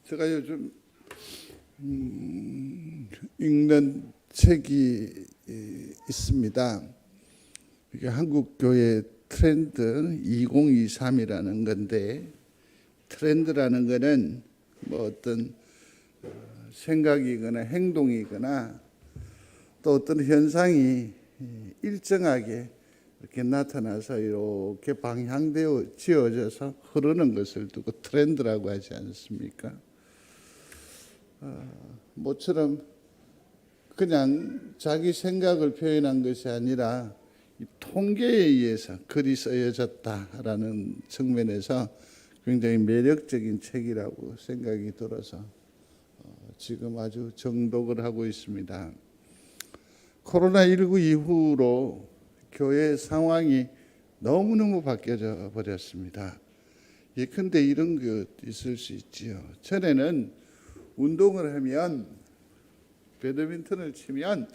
제가 요즘 읽는 책이 있습니다. 이게 한국교회 트렌드 2023이라는 건데, 트렌드라는 거는 뭐 어떤 생각이거나 행동이거나 또 어떤 현상이 일정하게 이렇게 나타나서 이렇게 방향되어 지어져서 흐르는 것을 두고 트렌드라고 하지 않습니까? 모처럼 그냥 자기 생각을 표현한 것이 아니라 통계에 의해서 글이 쓰여졌다라는 측면에서 굉장히 매력적인 책이라고 생각이 들어서 지금 아주 정독을 하고 있습니다. 코로나19 이후로 교회 상황이 너무너무 바뀌어져 버렸습니다. 예컨대 이런 것 있을 수 있지요. 전에는 운동을 하면, 배드민턴을 치면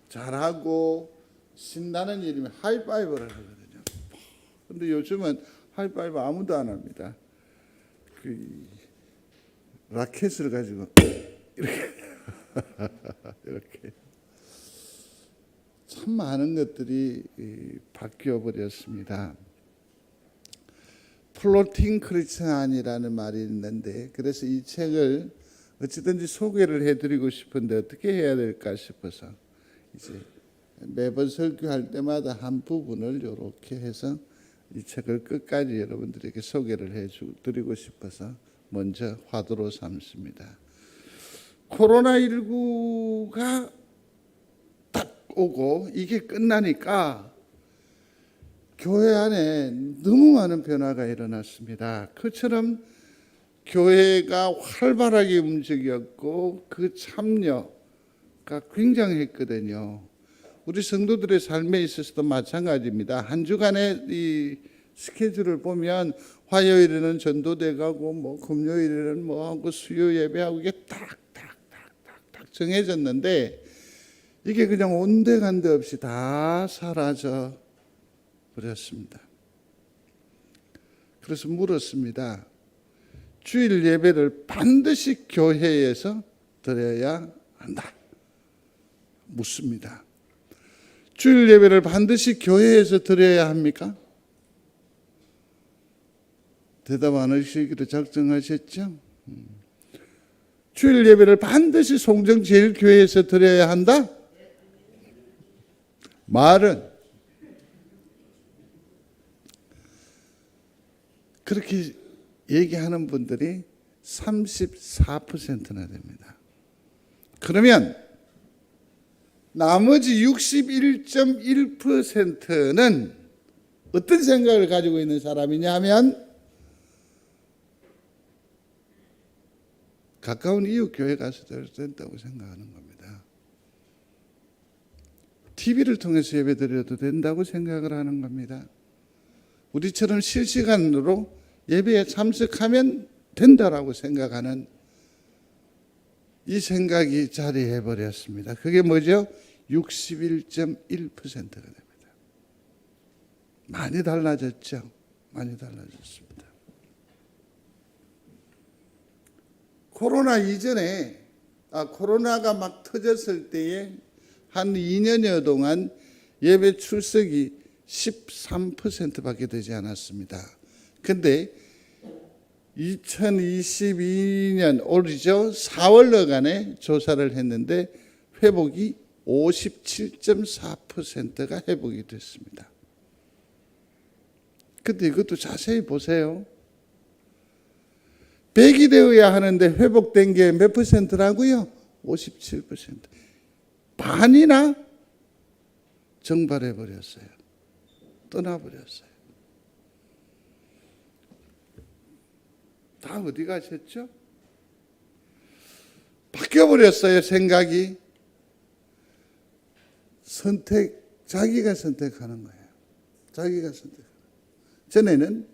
잘하고 신나는 일이면 하이파이브를 하거든요. 그런데 요즘은 하이파이브 아무도 안 합니다. 그 라켓을 가지고 이렇게 이렇게 참 많은 것들이 바뀌어 버렸습니다. 플로팅 크리스찬이라는 말이 있는데, 그래서 이 책을 어찌든지 소개를 해드리고 싶은데 어떻게 해야 될까 싶어서 이제 매번 설교할 때마다 한 부분을 이렇게 해서 이 책을 끝까지 여러분들에게 소개를 해드리고 싶어서 먼저 화두로 삼습니다. 코로나19가 딱 오고 이게 끝나니까 교회 안에 너무 많은 변화가 일어났습니다. 그처럼 교회가 활발하게 움직였고 그 참여가 굉장했거든요. 우리 성도들의 삶에 있어서도 마찬가지입니다. 한 주간의 이 스케줄을 보면 화요일에는 전도대 가고 뭐 금요일에는 뭐 하고 수요 예배하고 이게 딱 정해졌는데 이게 그냥 온데간데 없이 다 사라져 버렸습니다. 그래서 물었습니다. 주일 예배를 반드시 교회에서 드려야 한다. 묻습니다. 주일 예배를 반드시 교회에서 드려야 합니까? 대답 안 하시기로 작정하셨죠? 주일 예배를 반드시 송정제일교회에서 드려야 한다? 말은 그렇게 얘기하는 분들이 34%나 됩니다. 그러면 나머지 61.1%는 어떤 생각을 가지고 있는 사람이냐 하면 가까운 이웃 교회 가서 된다고 생각하는 겁니다. TV를 통해서 예배 드려도 된다고 생각을 하는 겁니다. 우리처럼 실시간으로 예배에 참석하면 된다라고 생각하는 이 생각이 자리해버렸습니다. 그게 뭐죠? 61.1%가 됩니다. 많이 달라졌죠? 많이 달라졌습니다. 코로나 이전에, 코로나가 막 터졌을 때에 한 2년여 동안 예배 출석이 13%밖에 되지 않았습니다. 근데 2022년 올이죠. 4월여간에 조사를 했는데 회복이 57.4%가 회복이 됐습니다. 근데 이것도 자세히 보세요. 100이 되어야 하는데 회복된 게 몇 퍼센트라고요? 57%. 반이나 증발해버렸어요. 떠나버렸어요. 다 어디 가셨죠? 바뀌어버렸어요, 생각이. 자기가 선택하는 거예요. 자기가 선택하는 거예요. 전에는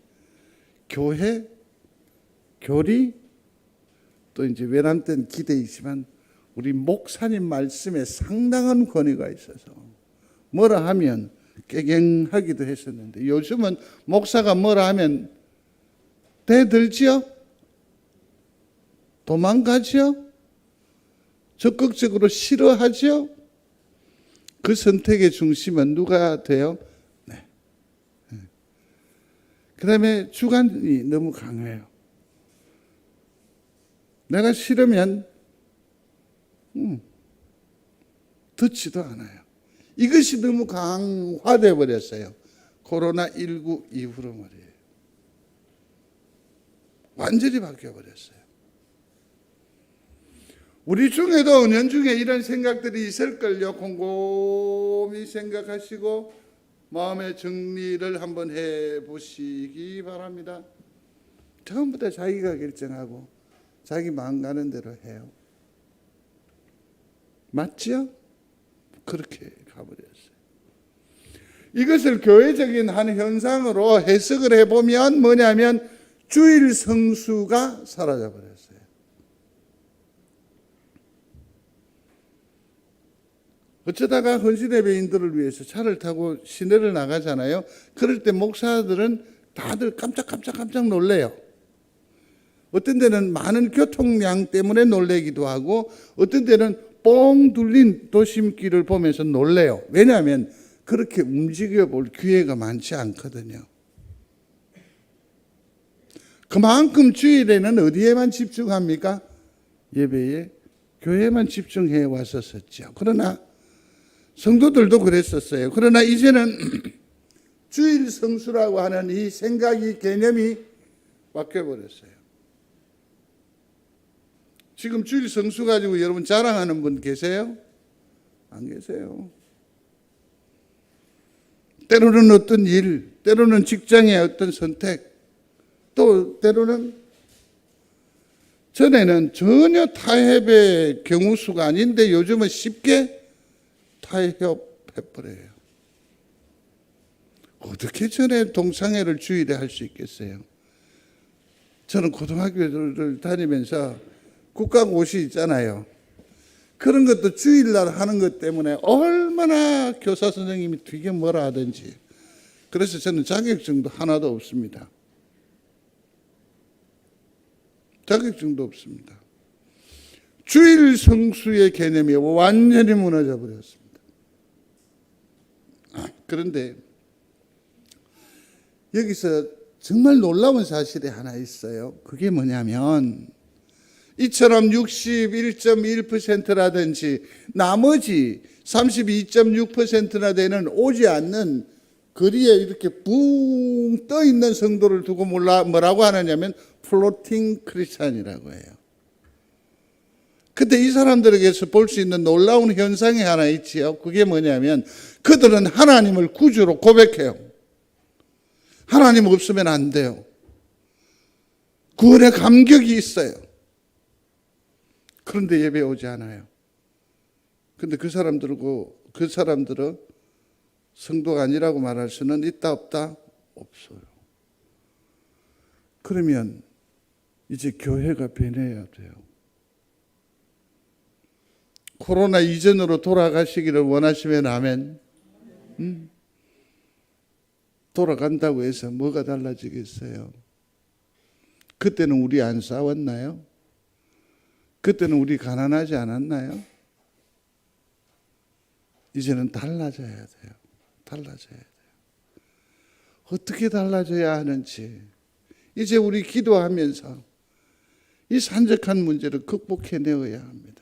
교회, 교리, 또 이제 외람된 기대이지만 우리 목사님 말씀에 상당한 권위가 있어서 뭐라 하면 깨갱하기도 했었는데 요즘은 목사가 뭐라 하면 대들지요? 도망가죠? 적극적으로 싫어하죠? 그 선택의 중심은 누가 돼요? 네. 그 다음에 주관이 너무 강해요. 내가 싫으면 듣지도 않아요. 이것이 너무 강화되어 버렸어요. 코로나19 이후로 말이에요. 완전히 바뀌어 버렸어요. 우리 중에도 은연중에 이런 생각들이 있을걸요. 곰곰이 생각하시고 마음의 정리를 한번 해보시기 바랍니다. 전부 다 자기가 결정하고 자기 마음 가는 대로 해요. 맞죠? 그렇게 가버렸어요. 이것을 교회적인 한 현상으로 해석을 해보면 뭐냐면 주일 성수가 사라져버렸어요. 어쩌다가 헌신예배인들을 위해서 차를 타고 시내를 나가잖아요. 그럴 때 목사들은 다들 깜짝 놀래요. 어떤 데는 많은 교통량 때문에 놀래기도 하고 어떤 데는 뻥 뚫린 도심길을 보면서 놀래요. 왜냐하면 그렇게 움직여 볼 기회가 많지 않거든요. 그만큼 주일에는 어디에만 집중합니까? 예배에, 교회에만 집중해 왔었죠. 그러나 성도들도 그랬었어요. 그러나 이제는 주일 성수라고 하는 이 생각이 개념이 바뀌어버렸어요. 지금 주일 성수 가지고 여러분 자랑하는 분 계세요? 안 계세요. 때로는 어떤 일, 때로는 직장의 어떤 선택, 또 때로는 전에는 전혀 타협의 경우 수가 아닌데 요즘은 쉽게 타협해버려요. 어떻게 전에 동창회를 주일에 할 수 있겠어요? 저는 고등학교를 다니면서 국가고시 있잖아요. 그런 것도 주일날 하는 것 때문에 얼마나 교사 선생님이 되게 뭐라 하든지. 그래서 저는 자격증도 하나도 없습니다. 자격증도 없습니다. 주일 성수의 개념이 완전히 무너져 버렸습니다. 그런데 여기서 정말 놀라운 사실이 하나 있어요. 그게 뭐냐면 이처럼 61.1%라든지 나머지 32.6%나 되는 오지 않는 거리에 이렇게 붕 떠 있는 성도를 두고 뭐라고 하느냐면 플로팅 크리스찬이라고 해요. 근데 이 사람들에게서 볼 수 있는 놀라운 현상이 하나 있지요. 그게 뭐냐면 그들은 하나님을 구주로 고백해요. 하나님 없으면 안 돼요. 구원의 감격이 있어요. 그런데 예배 오지 않아요. 근데 그 사람들은 성도가 아니라고 말할 수는 있다 없다? 없어요. 그러면 이제 교회가 변해야 돼요. 코로나 이전으로 돌아가시기를 원하시면 아멘. 돌아간다고 해서 뭐가 달라지겠어요? 그때는 우리 안 싸웠나요? 그때는 우리 가난하지 않았나요? 이제는 달라져야 돼요. 달라져야 돼요. 어떻게 달라져야 하는지 이제 우리 기도하면서 이 산적한 문제를 극복해내어야 합니다.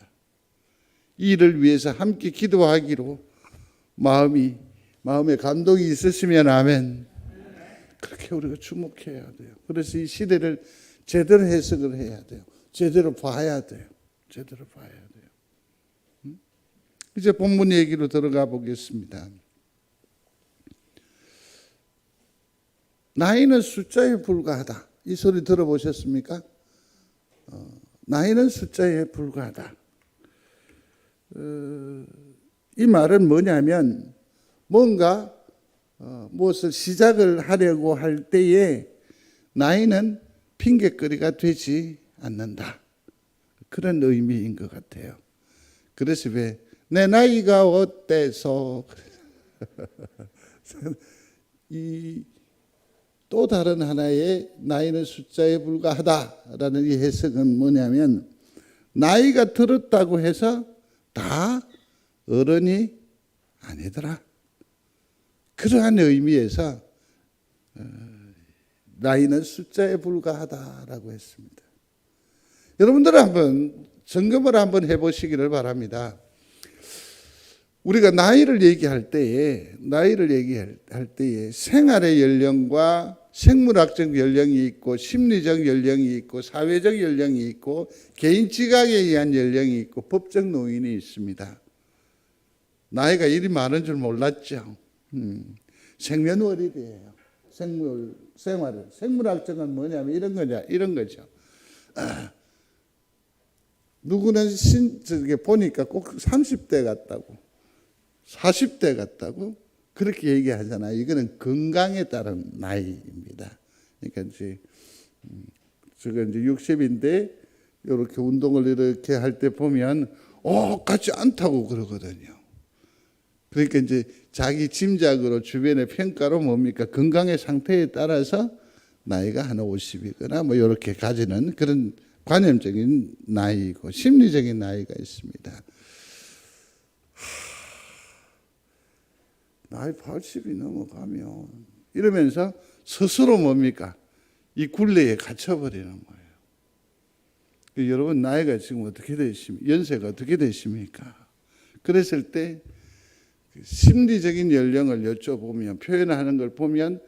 이 일을 위해서 함께 기도하기로 마음에 감동이 있으시면 아멘. 그렇게 우리가 주목해야 돼요. 그래서 이 시대를 제대로 해석을 해야 돼요. 제대로 봐야 돼요. 제대로 봐야 돼요. 이제 본문 얘기로 들어가 보겠습니다. 나이는 숫자에 불과하다. 이 소리 들어보셨습니까? 나이는 숫자에 불과하다. 이 말은 뭐냐면 뭔가 무엇을 시작을 하려고 할 때에 나이는 핑계거리가 되지 않는다. 그런 의미인 것 같아요. 그래서 왜 내 나이가 어때서 이 또 다른 하나의 나이는 숫자에 불과하다라는 이 해석은 뭐냐면 나이가 들었다고 해서 다 어른이 아니더라. 그러한 의미에서 나이는 숫자에 불과하다라고 했습니다. 여러분들은 한번 점검을 한번 해보시기를 바랍니다. 우리가 나이를 얘기할 때에 생활의 연령과 생물학적 연령이 있고 심리적 연령이 있고 사회적 연령이 있고 개인 지각에 의한 연령이 있고 법적 노인이 있습니다. 나이가 이리 많은 줄 몰랐죠. 생년월일이에요. 생물학적은 뭐냐면 이런 거죠. 누구는 보니까 꼭 30대 같다고 40대 같다고 그렇게 얘기하잖아요. 이거는 건강에 따른 나이입니다. 그러니까 이제 저거 이제 60인데 이렇게 운동을 이렇게 할 때 보면 같지 않다고 그러거든요. 그러니까 이제 자기 짐작으로 주변의 평가로 뭡니까? 건강의 상태에 따라서 나이가 한 50이거나 뭐 이렇게 가지는 그런 관념적인 나이고 심리적인 나이가 있습니다. 나이 80이 넘어가면 이러면서 스스로 뭡니까? 이 굴레에 갇혀버리는 거예요. 여러분 나이가 지금 어떻게 되십니까? 연세가 어떻게 되십니까? 그랬을 때 심리적인 연령을 여쭤보면 표현하는 걸 보면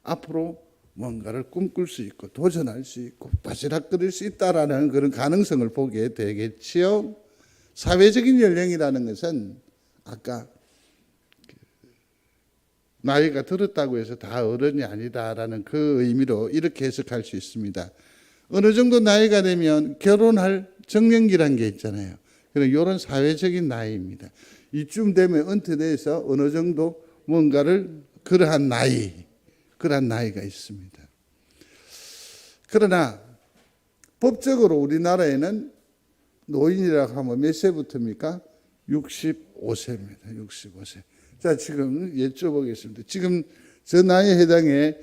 앞으로 뭔가를 꿈꿀 수 있고 도전할 수 있고 바지락거릴 수 있다라는 그런 가능성을 보게 되겠지요. 사회적인 연령이라는 것은 아까 나이가 들었다고 해서 다 어른이 아니다라는 그 의미로 이렇게 해석할 수 있습니다. 어느 정도 나이가 되면 결혼할 정년기란 게 있잖아요. 그래서 이런 사회적인 나이입니다. 이쯤 되면 은퇴돼서 어느 정도 뭔가를 그러한 나이가 있습니다. 그러나 법적으로 우리나라에는 노인이라고 하면 몇 세부터입니까? 65세입니다. 65세. 자, 지금 여쭤보겠습니다. 지금 저 나이에 해당해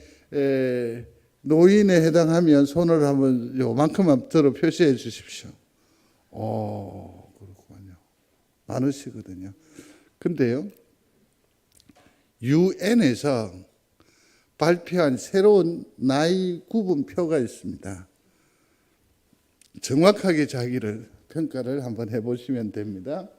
노인에 해당하면 손을 한번 요만큼만 들어 표시해 주십시오. 그렇군요. 많으시거든요. 근데요, UN에서 발표한 새로운 나이 구분표가 있습니다. 정확하게 자기를 평가를 한번 해보시면 됩니다.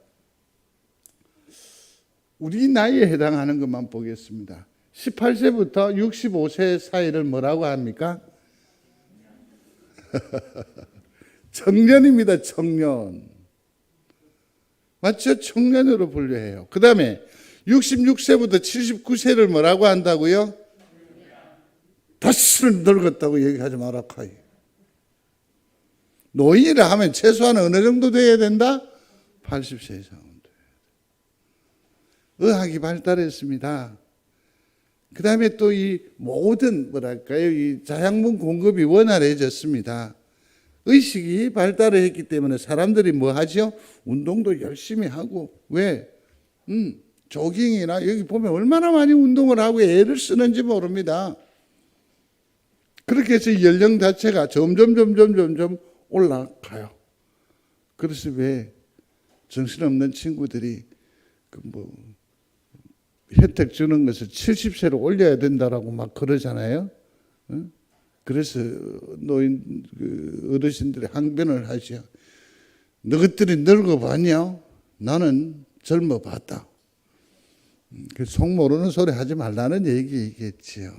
우리 나이에 해당하는 것만 보겠습니다. 18세부터 65세 사이를 뭐라고 합니까? 청년입니다. 청년. 맞죠? 청년으로 분류해요. 그 다음에 66세부터 79세를 뭐라고 한다고요? 다시는 늙었다고 얘기하지 마라 카이. 노인이라 하면 최소한 어느 정도 돼야 된다? 80세 이상은 돼야 돼. 의학이 발달했습니다. 그 다음에 또 이 모든 이 자양분 공급이 원활해졌습니다. 의식이 발달을 했기 때문에 사람들이 뭐 하죠? 운동도 열심히 하고. 왜? 조깅이나 여기 보면 얼마나 많이 운동을 하고 애를 쓰는지 모릅니다. 그렇게 해서 연령 자체가 점점 올라가요. 그래서 왜 정신없는 친구들이 혜택 주는 것을 70세로 올려야 된다라고 막 그러잖아요. 그래서 노인 어르신들이 항변을 하죠. 너희들이 늙어봤냐? 나는 젊어봤다. 속 모르는 소리 하지 말라는 얘기겠지요.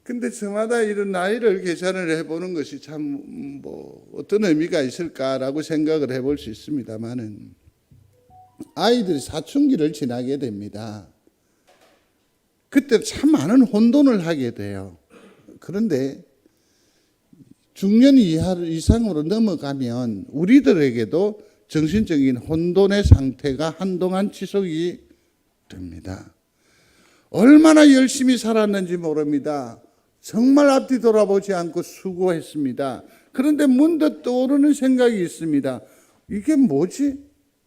근데 저마다 이런 나이를 계산을 해보는 것이 참 어떤 의미가 있을까라고 생각을 해볼 수 있습니다만은 아이들이 사춘기를 지나게 됩니다. 그때 참 많은 혼돈을 하게 돼요. 그런데 중년 이상으로 넘어가면 우리들에게도 정신적인 혼돈의 상태가 한동안 지속이 됩니다. 얼마나 열심히 살았는지 모릅니다. 정말 앞뒤 돌아보지 않고 수고했습니다. 그런데 문득 떠오르는 생각이 있습니다. 이게 뭐지?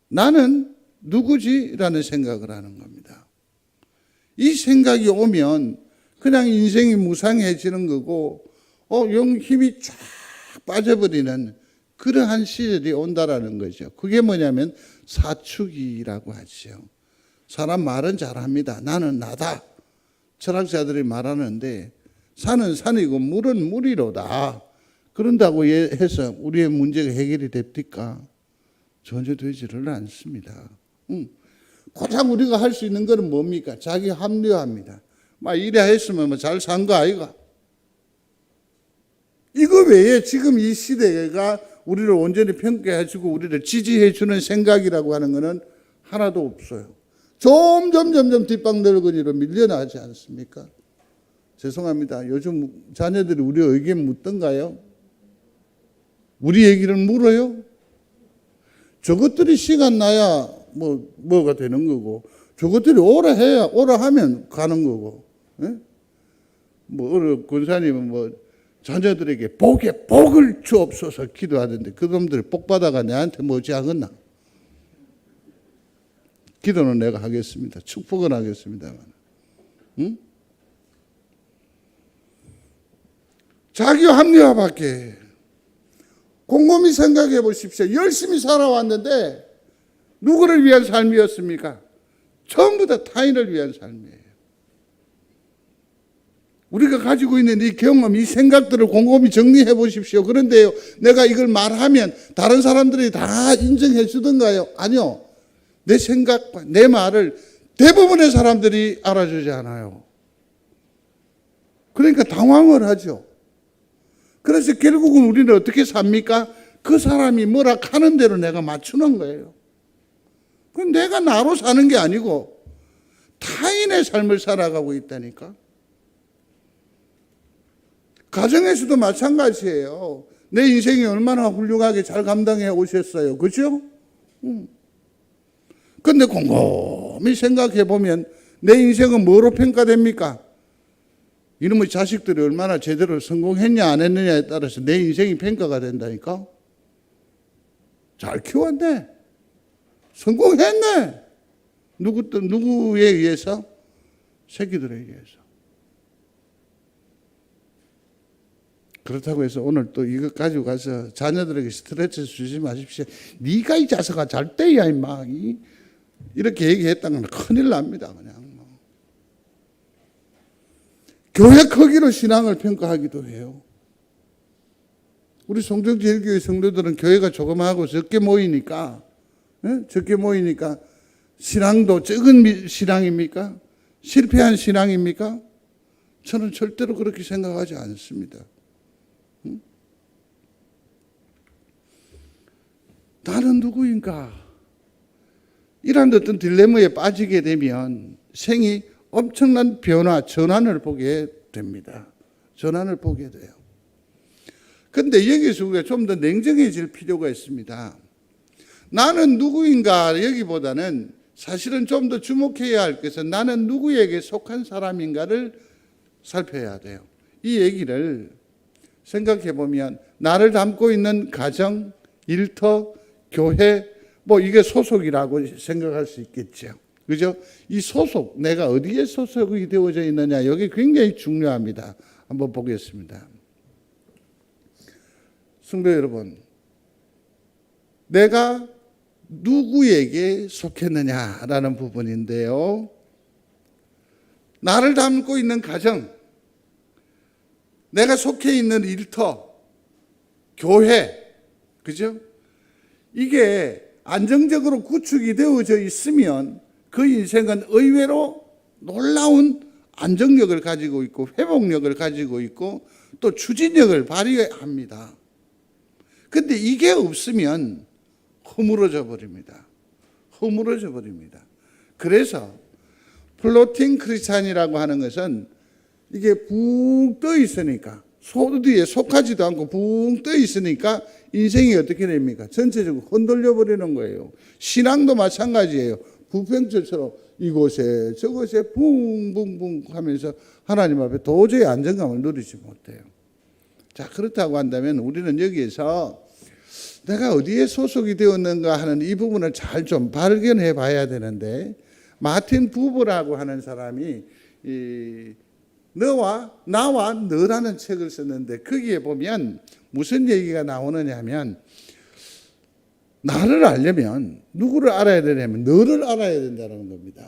나는 누구지? 라는 생각을 하는 겁니다. 이 생각이 오면 그냥 인생이 무상해지는 거고 영 힘이 쫙 빠져버리는 그러한 시절이 온다라는 거죠. 그게 뭐냐면 사축이라고 하죠. 사람 말은 잘합니다. 나는 나다. 철학자들이 말하는데 산은 산이고 물은 물이로다. 그런다고 해서 우리의 문제가 해결이 됩니까? 전혀 되지를 않습니다. 가장 우리가 할 수 있는 것은 뭡니까? 자기 합리화합니다. 막 이래 했으면 잘 산 거 아이가? 이거 외에 지금 이 시대가 우리를 온전히 평가해주고 우리를 지지해주는 생각이라고 하는 것은 하나도 없어요. 점점 뒷방늘거니로 밀려나지 않습니까? 죄송합니다. 요즘 자녀들이 우리 의견 묻던가요? 우리 얘기를 물어요? 저것들이 시간 나야 뭐가 되는 거고, 저것들이 오라 하면 가는 거고, 예? 어느 권사님은 자녀들에게 복을 주옵소서 기도하던데 그 놈들이 복 받아가 내한테 뭐지 하겠나? 기도는 내가 하겠습니다. 축복은 하겠습니다만. 응? 자기 합리화밖에. 곰곰이 생각해 보십시오. 열심히 살아왔는데 누구를 위한 삶이었습니까? 전부 다 타인을 위한 삶이에요. 우리가 가지고 있는 이 경험, 이 생각들을 곰곰이 정리해 보십시오. 그런데요, 내가 이걸 말하면 다른 사람들이 다 인정해 주던가요? 아니요. 내 생각과 내 말을 대부분의 사람들이 알아주지 않아요. 그러니까 당황을 하죠. 그래서 결국은 우리는 어떻게 삽니까? 그 사람이 뭐라 하는 대로 내가 맞추는 거예요. 그건 내가 나로 사는 게 아니고 타인의 삶을 살아가고 있다니까. 가정에서도 마찬가지예요. 내 인생이 얼마나 훌륭하게 잘 감당해 오셨어요. 그죠? 근데 곰곰이 생각해 보면 내 인생은 뭐로 평가됩니까? 이놈의 자식들이 얼마나 제대로 성공했냐 안 했느냐에 따라서 내 인생이 평가가 된다니까. 잘 키웠네. 성공했네. 누구에 의해서? 새끼들에 의해서. 그렇다고 해서 오늘 또 이거 가지고 가서 자녀들에게 스트레스 주지 마십시오. 네가 이 자식아 잘 때야 임마. 이렇게 얘기했다는 건 큰일 납니다. 그냥. 교회 크기로 신앙을 평가하기도 해요. 우리 송정제일교회 성도들은 교회가 조그마하고 적게 모이니까 신앙도 적은 신앙입니까? 실패한 신앙입니까? 저는 절대로 그렇게 생각하지 않습니다. 나는 누구인가? 이런 어떤 딜레마에 빠지게 되면 생이 엄청난 전환을 보게 됩니다. 전환을 보게 돼요. 그런데 여기서 우리가 좀 더 냉정해질 필요가 있습니다. 나는 누구인가 여기보다는 사실은 좀 더 주목해야 할 것은 나는 누구에게 속한 사람인가를 살펴야 돼요. 이 얘기를 생각해 보면 나를 담고 있는 가정, 일터, 교회, 이게 소속이라고 생각할 수 있겠죠. 그죠? 이 소속, 내가 어디에 소속이 되어져 있느냐, 여기 굉장히 중요합니다. 한번 보겠습니다. 성도 여러분, 내가 누구에게 속했느냐라는 부분인데요. 나를 담고 있는 가정, 내가 속해 있는 일터, 교회, 그죠? 이게 안정적으로 구축이 되어져 있으면 그 인생은 의외로 놀라운 안정력을 가지고 있고 회복력을 가지고 있고 또 추진력을 발휘합니다. 그런데 이게 없으면 허물어져 버립니다. 허물어져 버립니다. 그래서 플로팅 크리스찬이라고 하는 것은 이게 붕 떠 있으니까 어디에 속하지도 않고 붕 떠 있으니까 인생이 어떻게 됩니까? 전체적으로 흔들려 버리는 거예요. 신앙도 마찬가지예요. 부평철처럼 이곳에 저곳에 붕붕붕 하면서 하나님 앞에 도저히 안정감을 누리지 못해요. 자, 그렇다고 한다면 우리는 여기에서 내가 어디에 소속이 되었는가 하는 이 부분을 잘 좀 발견해 봐야 되는데, 마틴 부버라고 하는 사람이 나와 너라는 책을 썼는데 거기에 보면 무슨 얘기가 나오느냐 하면 나를 알려면 누구를 알아야 되냐면 너를 알아야 된다는 겁니다.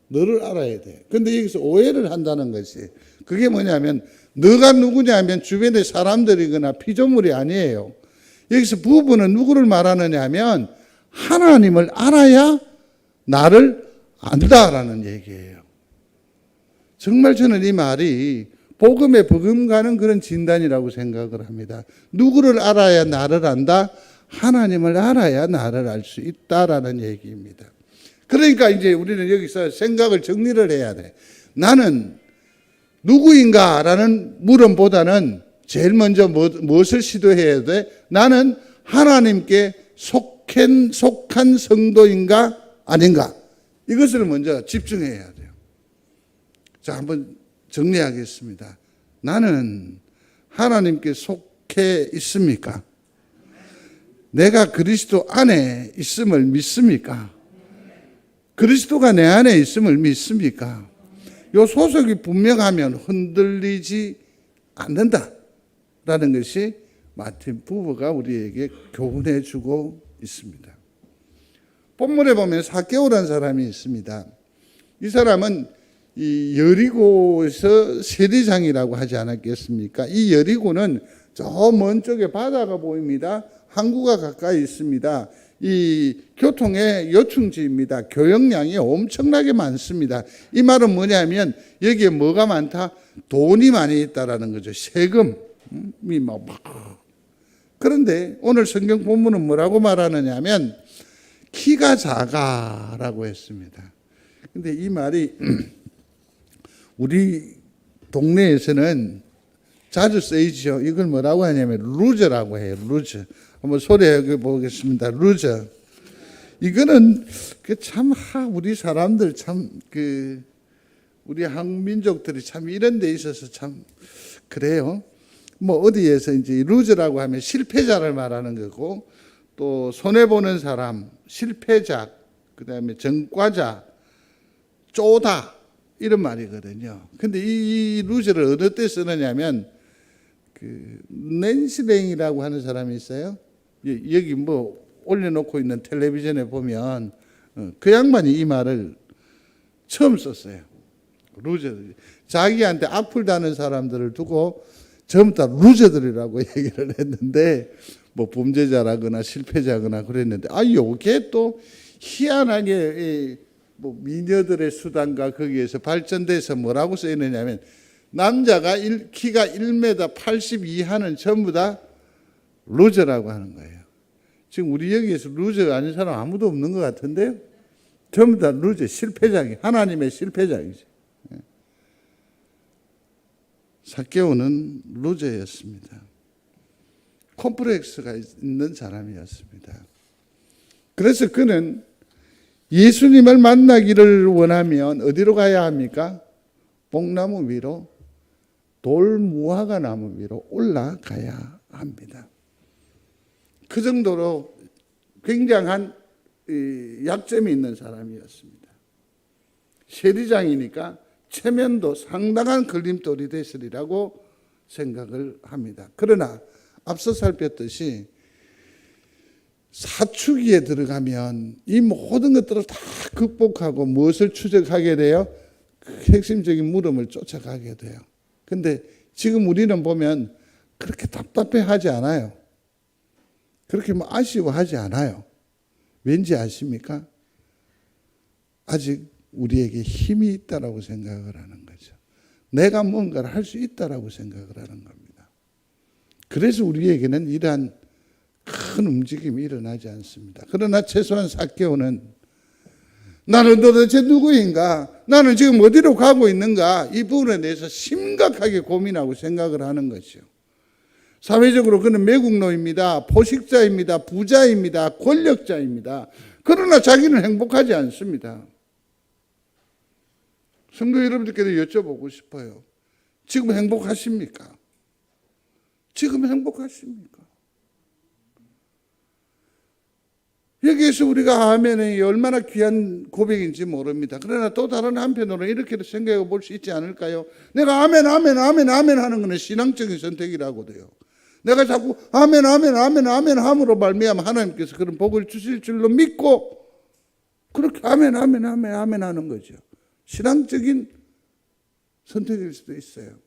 너를 알아야 돼. 근데 여기서 오해를 한다는 것이 그게 뭐냐면 너가 누구냐 하면 주변의 사람들이거나 피조물이 아니에요. 여기서 부부는 누구를 말하느냐 하면 하나님을 알아야 나를 안다라는 얘기예요. 정말 저는 이 말이 복음에 버금가는 그런 진단이라고 생각을 합니다. 누구를 알아야 나를 안다? 하나님을 알아야 나를 알 수 있다라는 얘기입니다. 그러니까 이제 우리는 여기서 생각을 정리를 해야 돼. 나는 누구인가라는 물음보다는 제일 먼저 무엇을 시도해야 돼? 나는 하나님께 속한 성도인가 아닌가? 이것을 먼저 집중해야 돼요. 자, 한번 정리하겠습니다. 나는 하나님께 속해 있습니까? 내가 그리스도 안에 있음을 믿습니까? 그리스도가 내 안에 있음을 믿습니까? 이 소속이 분명하면 흔들리지 않는다라는 것이 마틴 부부가 우리에게 교훈해 주고 있습니다. 본문에 보면 삭개오라는 사람이 있습니다. 이 사람은 이 여리고에서 세리장이라고 하지 않았겠습니까? 이 여리고는 저 먼 쪽에 바다가 보입니다. 항구가 가까이 있습니다. 이 교통의 요충지입니다. 교역량이 엄청나게 많습니다. 이 말은 뭐냐면 여기에 뭐가 많다? 돈이 많이 있다라는 거죠. 세금이 막. 그런데 오늘 성경 본문은 뭐라고 말하느냐 하면 키가 작아라고 했습니다. 근데 이 말이 우리 동네에서는 자주 쓰이죠. 이걸 뭐라고 하냐면 루저라고 해요. 루저. 한번 소리해 보겠습니다. 루저. 이거는 참 우리 사람들 참 우리 한국 민족들이 참 이런 데 있어서 참 그래요. 뭐 어디에서 이제 루저라고 하면 실패자를 말하는 거고 또 손해 보는 사람, 실패자, 그다음에 전과자, 쪼다 이런 말이거든요. 근데 이 루저를 어느 때 쓰느냐면 낸시랭이라고 하는 사람이 있어요. 여기 뭐 올려놓고 있는 텔레비전에 보면 그 양반이 이 말을 처음 썼어요. 루저. 자기한테 악플다는 사람들을 두고 전부 다 루저들이라고 얘기를 했는데 뭐 범죄자라거나 실패자거나 그랬는데 요게 또 희한하게 뭐 미녀들의 수단과 거기에서 발전돼서 뭐라고 쓰이느냐면 남자가 키가 1m 80 이하는 전부 다 루저라고 하는 거예요. 지금 우리 여기에서 루저 아닌 사람 아무도 없는 것 같은데요. 전부 다 루저, 실패자기, 하나님의 실패자이죠. 삭개오는 루저였습니다. 콤플렉스가 있는 사람이었습니다. 그래서 그는 예수님을 만나기를 원하면 어디로 가야 합니까? 뽕나무 위로, 돌무화과 나무 위로 올라가야 합니다. 그 정도로 굉장한 약점이 있는 사람이었습니다. 세리장이니까 체면도 상당한 걸림돌이 되시리라고 생각을 합니다. 그러나 앞서 살폈듯이 사춘기에 들어가면 이 모든 것들을 다 극복하고 무엇을 추적하게 돼요? 그 핵심적인 물음을 쫓아가게 돼요. 근데 지금 우리는 보면 그렇게 답답해하지 않아요. 그렇게 뭐 아쉬워하지 않아요. 왠지 아십니까? 아직 우리에게 힘이 있다라고 생각을 하는 거죠. 내가 뭔가를 할 수 있다라고 생각을 하는 겁니다. 그래서 우리에게는 이러한 큰 움직임이 일어나지 않습니다. 그러나 최소한 삭개오는 나는 도대체 누구인가? 나는 지금 어디로 가고 있는가? 이 부분에 대해서 심각하게 고민하고 생각을 하는 것이요. 사회적으로 그는 매국노입니다. 포식자입니다. 부자입니다. 권력자입니다. 그러나 자기는 행복하지 않습니다. 성도 여러분들께도 여쭤보고 싶어요. 지금 행복하십니까? 지금 행복하십니까? 여기에서 우리가 아멘이 얼마나 귀한 고백인지 모릅니다. 그러나 또 다른 한편으로는 이렇게도 생각해 볼 수 있지 않을까요? 내가 아멘 하는 것은 신앙적인 선택이라고 돼요. 내가 자꾸 아멘 아멘 아멘 아멘 함으로 말미암아 하나님께서 그런 복을 주실 줄로 믿고 그렇게 아멘 아멘 아멘 아멘 하는 거죠. 신앙적인 선택일 수도 있어요.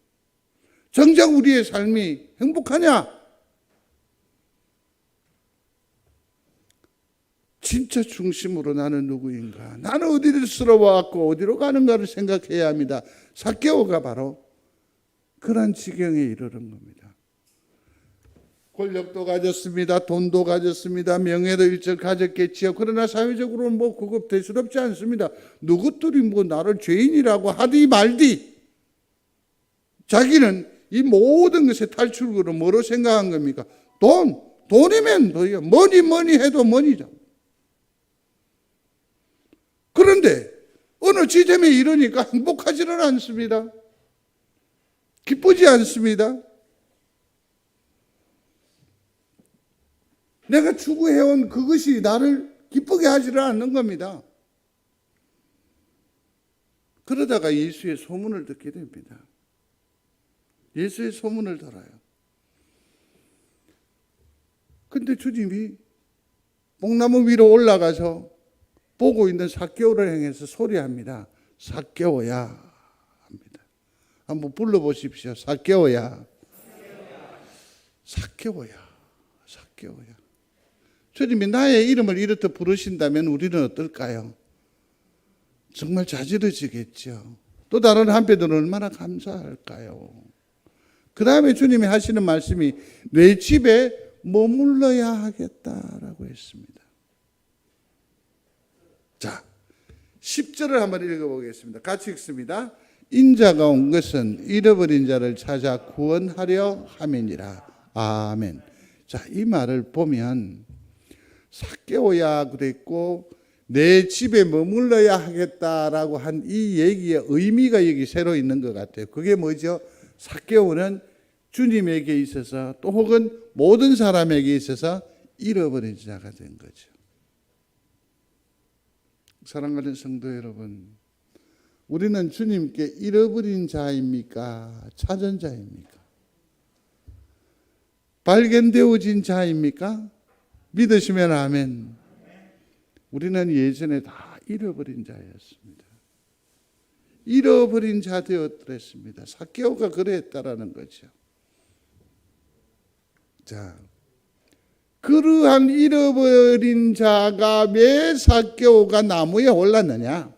정작 우리의 삶이 행복하냐? 진짜 중심으로 나는 누구인가? 나는 어디를 쓸어왔고 어디로 가는가를 생각해야 합니다. 삭개오가 바로 그런 지경에 이르는 겁니다. 권력도 가졌습니다. 돈도 가졌습니다. 명예도 일절 가졌겠지요. 그러나 사회적으로는 뭐 그거 대수롭지 않습니다. 누구들이 뭐 나를 죄인이라고 하디 말디 자기는 이 모든 것의 탈출구를 뭐로 생각한 겁니까? 돈이면 뭐예요? 뭐니 해도 뭐니죠. 그런데 어느 지점에 이르니까 행복하지는 않습니다. 기쁘지 않습니다. 내가 추구해온 그것이 나를 기쁘게 하지를 않는 겁니다. 그러다가 예수의 소문을 듣게 됩니다. 예수의 소문을 들어요. 근데 주님이 뽕나무 위로 올라가서 보고 있는 삭개오를 향해서 소리합니다. 삭개오야 합니다. 한번 불러보십시오. 삭개오야. 삭개오야. 삭개오야. 주님이 나의 이름을 이렇게 부르신다면 우리는 어떨까요? 정말 자지러지겠죠. 또 다른 한편으로는 얼마나 감사할까요? 그 다음에 주님이 하시는 말씀이 내 집에 머물러야 하겠다라고 했습니다. 자, 10절을 한번 읽어보겠습니다. 같이 읽습니다. 인자가 온 것은 잃어버린 자를 찾아 구원하려 함이니라. 아멘. 자, 이 말을 보면 삭개오야 그랬고 내 집에 머물러야 하겠다라고 한 이 얘기의 의미가 여기 새로 있는 것 같아요. 그게 뭐죠? 삭개오는 주님에게 있어서 또 혹은 모든 사람에게 있어서 잃어버린 자가 된 거죠. 사랑하는 성도 여러분, 우리는 주님께 잃어버린 자입니까? 찾은 자입니까? 발견되어진 자입니까? 믿으시면 아멘. 우리는 예전에 다 잃어버린 자였습니다. 잃어버린 자 되었더랬습니다. 삭개오가 그랬다라는 거죠. 자, 그러한 잃어버린 자가 왜 삭개오가 나무에 올랐느냐?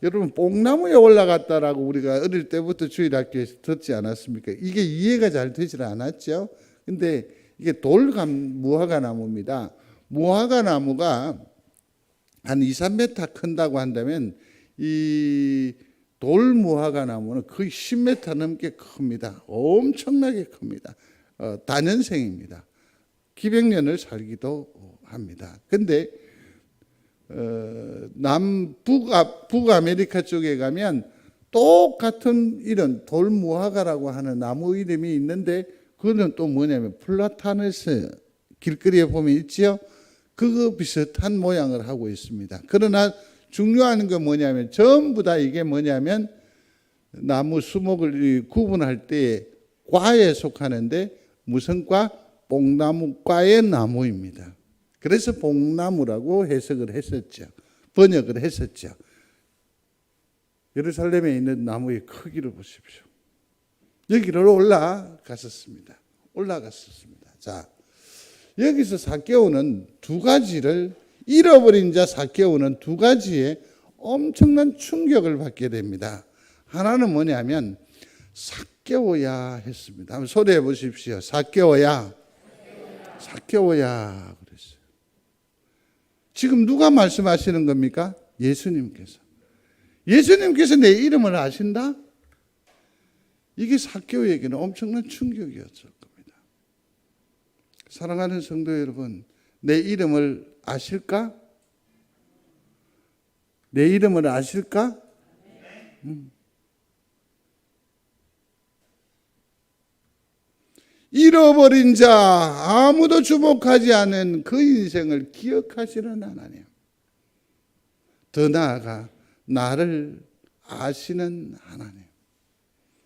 여러분, 뽕나무에 올라갔다라고 우리가 어릴 때부터 주일학교에서 듣지 않았습니까? 이게 이해가 잘 되질 않았죠. 근데 이게 무화과 나무입니다. 무화과 나무가 한 2, 3m 큰다고 한다면 이 돌무화과 나무는 거의 10m 넘게 큽니다. 엄청나게 큽니다. 다년생입니다. 기백년을 살기도 합니다. 근데 북아메리카 쪽에 가면 똑같은 이런 돌무화과라고 하는 나무 이름이 있는데 그거는 또 뭐냐면 플라타네스 길거리에 보면 있지요. 그거 비슷한 모양을 하고 있습니다. 그러나 중요한 건 뭐냐면 전부 다 이게 뭐냐면 나무 수목을 구분할 때 과에 속하는데 무슨 과? 뽕나무과의 나무입니다. 그래서 뽕나무라고 해석을 했었죠. 번역을 했었죠. 예루살렘에 있는 나무의 크기를 보십시오. 여기를 올라갔었습니다. 자, 여기서 삭개오는 두 가지를 잃어버린 자 삭개오는 두 가지의 엄청난 충격을 받게 됩니다. 하나는 뭐냐면 삭개오야 했습니다. 한번 소리해 보십시오. 삭개오야. 삭개오야 그랬어요. 지금 누가 말씀하시는 겁니까? 예수님께서. 예수님께서 내 이름을 아신다? 이게 삭개오에게는 엄청난 충격이었을 겁니다. 사랑하는 성도 여러분, 내 이름을 아실까? 내 이름을 아실까? 잃어버린 자, 아무도 주목하지 않은 그 인생을 기억하시는 하나님. 더 나아가 나를 아시는 하나님.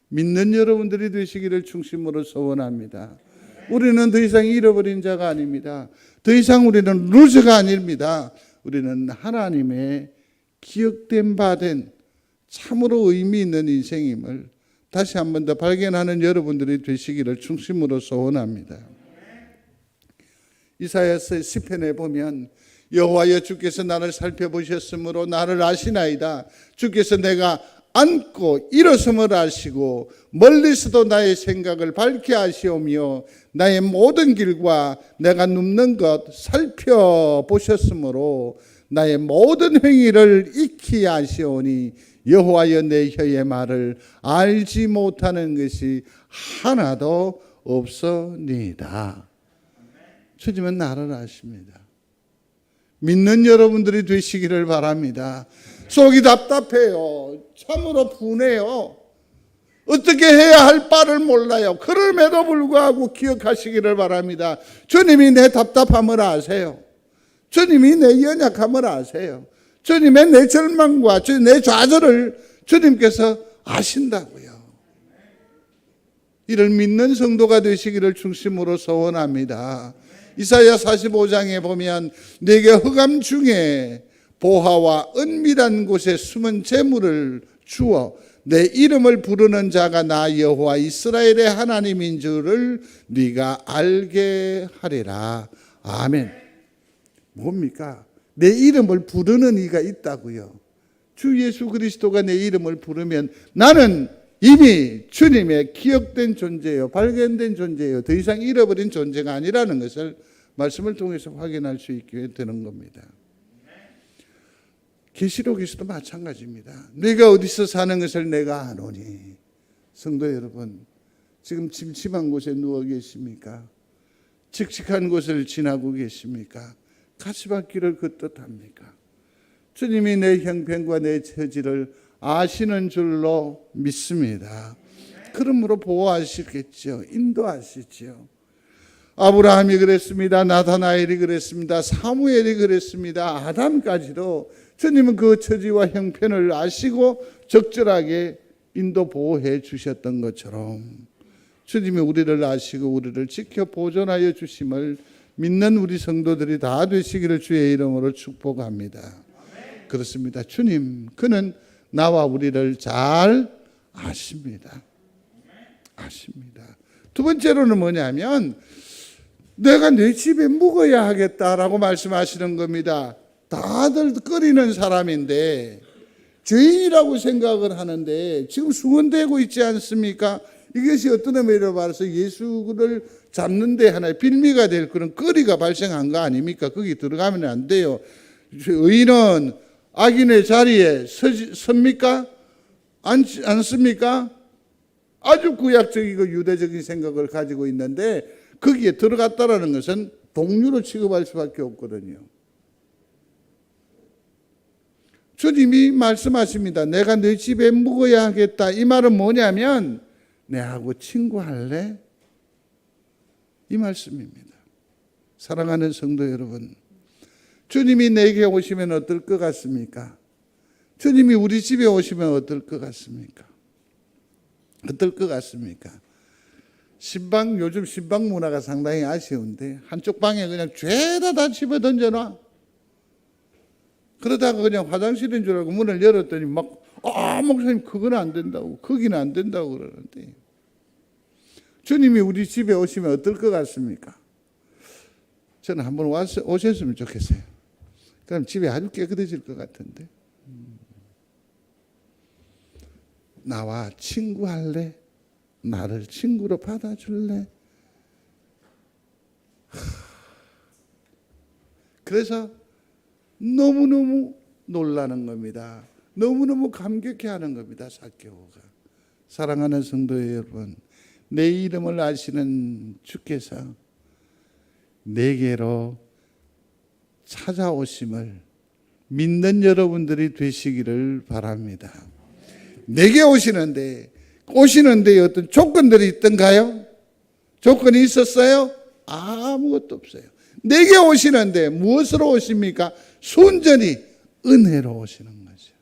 믿는 여러분들이 되시기를 중심으로 소원합니다. 우리는 더 이상 잃어버린 자가 아닙니다. 더 이상 우리는 루저가 아닙니다. 우리는 하나님의 기억된 바 된 참으로 의미 있는 인생임을 다시 한 번 더 발견하는 여러분들이 되시기를 중심으로 소원합니다. 이사야서 시편에 보면 여호와여 주께서 나를 살펴보셨으므로 나를 아시나이다. 주께서 내가 앉고 일어섬을 아시고 멀리서도 나의 생각을 밝게 아시오며 나의 모든 길과 내가 눕는 것 살펴보셨으므로 나의 모든 행위를 익히 아시오니 여호와여 내 혀의 말을 알지 못하는 것이 하나도 없으니이다. 주님은 나를 아십니다. 믿는 여러분들이 되시기를 바랍니다. 속이 답답해요. 참으로 분해요. 어떻게 해야 할 바를 몰라요. 그럼에도 불구하고 기억하시기를 바랍니다. 주님이 내 답답함을 아세요. 주님이 내 연약함을 아세요. 주님의 내 절망과 내 좌절을 주님께서 아신다고요. 이를 믿는 성도가 되시기를 중심으로 소원합니다. 이사야 45장에 보면 내게 흑암 중에 보화와 은밀한 곳에 숨은 재물을 주어 내 이름을 부르는 자가 나 여호와 이스라엘의 하나님인 줄을 네가 알게 하리라. 아멘. 뭡니까? 내 이름을 부르는 이가 있다고요. 주 예수 그리스도가 내 이름을 부르면 나는 이미 주님의 기억된 존재예요. 발견된 존재예요. 더 이상 잃어버린 존재가 아니라는 것을 말씀을 통해서 확인할 수 있게 되는 겁니다. 계시록에서도 마찬가지입니다. 네가 어디서 사는 것을 내가 아노니. 성도 여러분, 지금 침침한 곳에 누워 계십니까? 칙칙한 곳을 지나고 계십니까? 가시밭길을 걷듯합니까? 주님이 내 형편과 내 처지를 아시는 줄로 믿습니다. 그러므로 보호하시겠죠. 인도하시죠. 아브라함이 그랬습니다. 나다나엘이 그랬습니다. 사무엘이 그랬습니다. 아담까지도 주님은 그 처지와 형편을 아시고 적절하게 인도 보호해 주셨던 것처럼 주님이 우리를 아시고 우리를 지켜 보존하여 주심을 믿는 우리 성도들이 다 되시기를 주의 이름으로 축복합니다. 그렇습니다. 주님, 그는 나와 우리를 잘 아십니다. 아십니다. 두 번째로는 뭐냐면 내가 내 집에 묵어야 하겠다라고 말씀하시는 겁니다. 다들 꺼리는 사람인데 죄인이라고 생각을 하는데 지금 수건되고 있지 않습니까? 이것이 어떤 의미로 말해서 예수를 잡는 데 하나의 빌미가 될 그런 거리가 발생한 거 아닙니까? 거기 들어가면 안 돼요. 의인은 악인의 자리에 섭니까? 않습니까? 아주 구약적이고 유대적인 생각을 가지고 있는데 거기에 들어갔다라는 것은 동료로 취급할 수밖에 없거든요. 주님이 말씀하십니다. 내가 네 집에 묵어야 하겠다. 이 말은 뭐냐면 내하고 친구할래? 이 말씀입니다. 사랑하는 성도 여러분, 주님이 내게 오시면 어떨 것 같습니까? 주님이 우리 집에 오시면 어떨 것 같습니까? 어떨 것 같습니까? 요즘 신방 문화가 상당히 아쉬운데 한쪽 방에 그냥 죄다 다 집어 던져놔. 그러다가 그냥 화장실인 줄 알고 문을 열었더니 목사님 그건 안 된다고, 거기는 안 된다고 그러는데 주님이 우리 집에 오시면 어떨 것 같습니까? 저는 한번 오셨으면 좋겠어요. 그럼 집이 아주 깨끗해질 것 같은데. 나와 친구할래? 나를 친구로 받아줄래? 그래서 너무너무 놀라는 겁니다. 너무너무 감격해하는 겁니다. 삭개오가. 사랑하는 성도 여러분, 내 이름을 아시는 주께서 내게로 찾아오심을 믿는 여러분들이 되시기를 바랍니다. 내게 오시는데 어떤 조건들이 있던가요? 조건이 있었어요? 아무것도 없어요. 내게 오시는데 무엇으로 오십니까? 순전히 은혜로 오시는 거죠.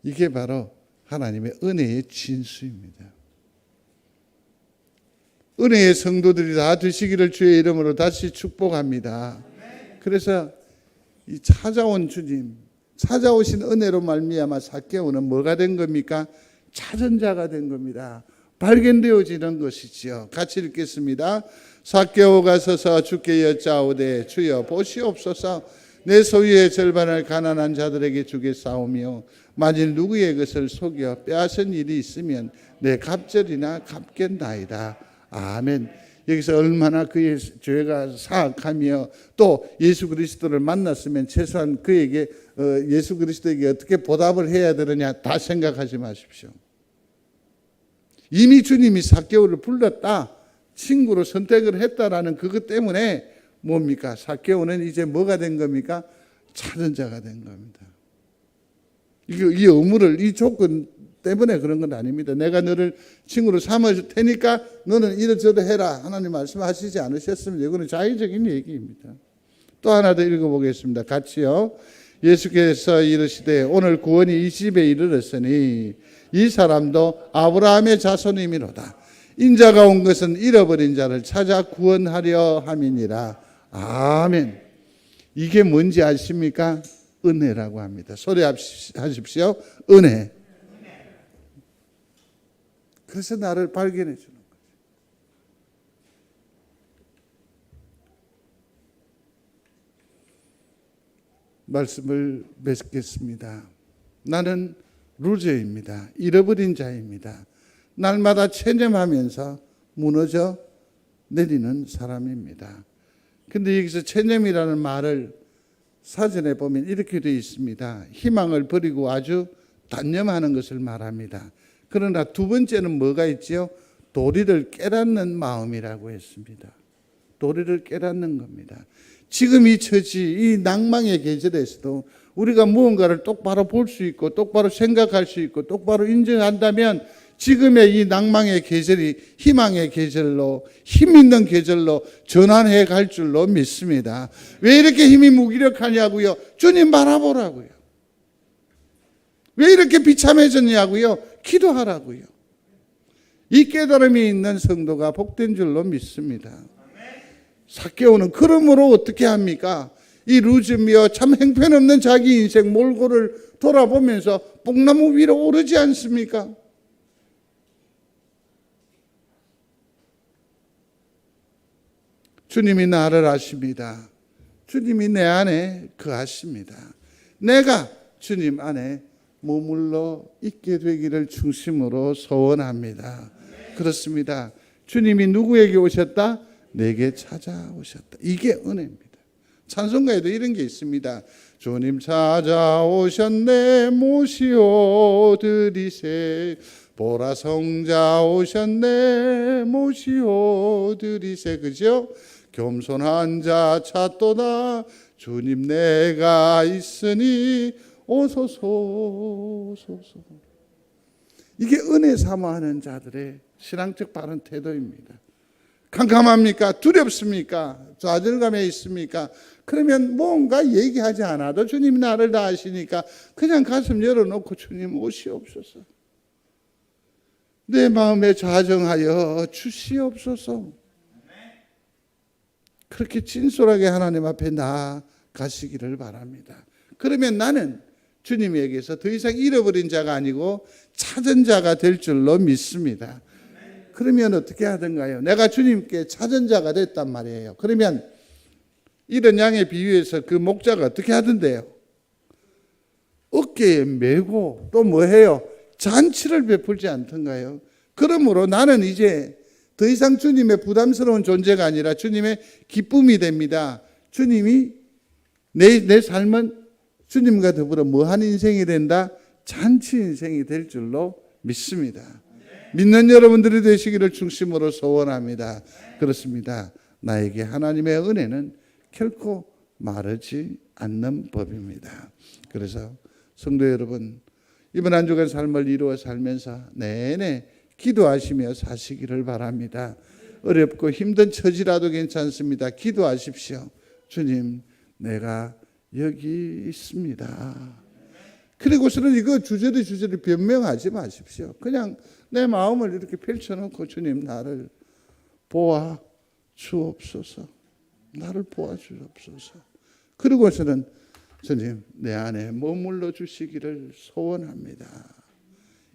이게 바로 하나님의 은혜의 진수입니다. 은혜의 성도들이 다 되시기를 주의 이름으로 다시 축복합니다. 그래서 이 찾아온 주님, 찾아오신 은혜로 말미암아 삭개오는 뭐가 된 겁니까? 찾은 자가 된 겁니다. 발견되어지는 것이지요. 같이 읽겠습니다. 삭개오가 서서 주께 여짜오되 주여 보시옵소서, 내 소유의 절반을 가난한 자들에게 주겠사오며 만일 누구의 것을 속여 빼앗은 일이 있으면 내 갑절이나 갚겠나이다. 아멘. 여기서 얼마나 그의 죄가 사악하며 또 예수 그리스도를 만났으면 최소한 그에게 예수 그리스도에게 어떻게 보답을 해야 되느냐 다 생각하지 마십시오. 이미 주님이 삭개오를 불렀다, 친구로 선택을 했다라는 그것 때문에 뭡니까? 삭개오는 이제 뭐가 된 겁니까? 찾은 자가 된 겁니다. 이 의무를, 이 조건 때문에 그런 건 아닙니다. 내가 너를 친구로 삼을 테니까 너는 이러저러 해라, 하나님 말씀하시지 않으셨습니다. 이거는 자의적인 얘기입니다. 또 하나 더 읽어보겠습니다. 같이요. 예수께서 이르시되 오늘 구원이 이 집에 이르렀으니 이 사람도 아브라함의 자손이미로다. 인자가 온 것은 잃어버린 자를 찾아 구원하려 함이니라. 아멘. 이게 뭔지 아십니까? 은혜라고 합니다. 소리하십시오. 은혜. 그래서 나를 발견해 주는 거죠. 말씀을 맺겠습니다. 나는 루저입니다. 잃어버린 자입니다. 날마다 체념하면서 무너져 내리는 사람입니다. 근데 여기서 체념이라는 말을 사전에 보면 이렇게 되어 있습니다. 희망을 버리고 아주 단념하는 것을 말합니다. 그러나 두 번째는 뭐가 있지요? 도리를 깨닫는 마음이라고 했습니다. 도리를 깨닫는 겁니다. 지금 이 처지, 이 낭망의 계절에서도 우리가 무언가를 똑바로 볼 수 있고 똑바로 생각할 수 있고 똑바로 인정한다면 지금의 이 낭망의 계절이 희망의 계절로, 힘 있는 계절로 전환해 갈 줄로 믿습니다. 왜 이렇게 힘이 무기력하냐고요? 주님 바라보라고요. 왜 이렇게 비참해졌냐고요? 기도하라고요. 이 깨달음이 있는 성도가 복된 줄로 믿습니다. 삭개오는 그러므로 어떻게 합니까? 이 루즈며 참 행편없는 자기 인생 몰골을 돌아보면서 뽕나무 위로 오르지 않습니까? 주님이 나를 아십니다. 주님이 내 안에 거하십니다. 내가 주님 안에 머물러 있게 되기를 중심으로 소원합니다. 그렇습니다. 주님이 누구에게 오셨다? 내게 찾아오셨다. 이게 은혜입니다. 찬송가에도 이런 게 있습니다. 주님 찾아오셨네 모시오 드리세, 보라 성자 오셨네 모시오 드리세. 그죠? 겸손한 자 찾도다, 주님 내가 있으니 오소서 오소서. 이게 은혜 사모하는 자들의 신앙적 바른 태도입니다. 캄캄합니까? 두렵습니까? 좌절감에 있습니까? 그러면 뭔가 얘기하지 않아도 주님이 나를 다 아시니까 그냥 가슴 열어놓고 주님 오시옵소서, 내 마음에 좌정하여 주시옵소서. 그렇게 진솔하게 하나님 앞에 나아가시기를 바랍니다. 그러면 나는 주님에게서 더 이상 잃어버린 자가 아니고 찾은 자가 될 줄로 믿습니다. 그러면 어떻게 하던가요? 내가 주님께 찾은 자가 됐단 말이에요. 그러면 이런 양의 비유에서 그 목자가 어떻게 하던데요? 어깨에 메고 또 뭐 해요? 잔치를 베풀지 않던가요? 그러므로 나는 이제 더 이상 주님의 부담스러운 존재가 아니라 주님의 기쁨이 됩니다. 주님이 내 삶은 주님과 더불어 뭐한 인생이 된다? 잔치 인생이 될 줄로 믿습니다. 믿는 여러분들이 되시기를 중심으로 소원합니다. 그렇습니다. 나에게 하나님의 은혜는 결코 마르지 않는 법입니다. 그래서 성도 여러분, 이번 한 주간 삶을 이루어 살면서 내내 기도하시며 사시기를 바랍니다. 어렵고 힘든 처지라도 괜찮습니다. 기도하십시오. 주님, 내가 여기 있습니다. 그리고서는 이거 주저리 변명하지 마십시오. 그냥 내 마음을 이렇게 펼쳐놓고 주님 나를 보아 주옵소서. 나를 보아 주옵소서. 그리고서는 선생님 내 안에 머물러 주시기를 소원합니다.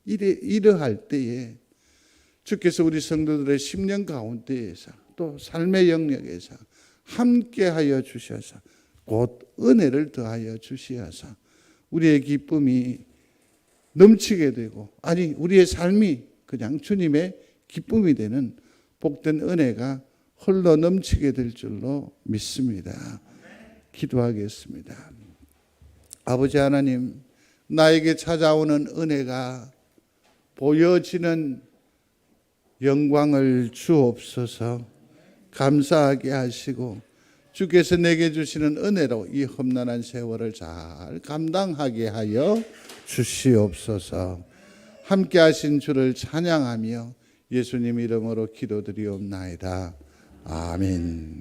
이러할 때에 주께서 우리 성도들의 심령 가운데에서 또 삶의 영역에서 함께하여 주셔서 곧 은혜를 더하여 주시어서 우리의 기쁨이 넘치게 되고 아니 우리의 삶이 그냥 주님의 기쁨이 되는 복된 은혜가 흘러 넘치게 될 줄로 믿습니다. 기도하겠습니다. 아버지 하나님, 나에게 찾아오는 은혜가 보여지는 영광을 주옵소서. 감사하게 하시고 주께서 내게 주시는 은혜로 이 험난한 세월을 잘 감당하게 하여 주시옵소서. 함께 하신 주를 찬양하며 예수님 이름으로 기도드리옵나이다. 아멘.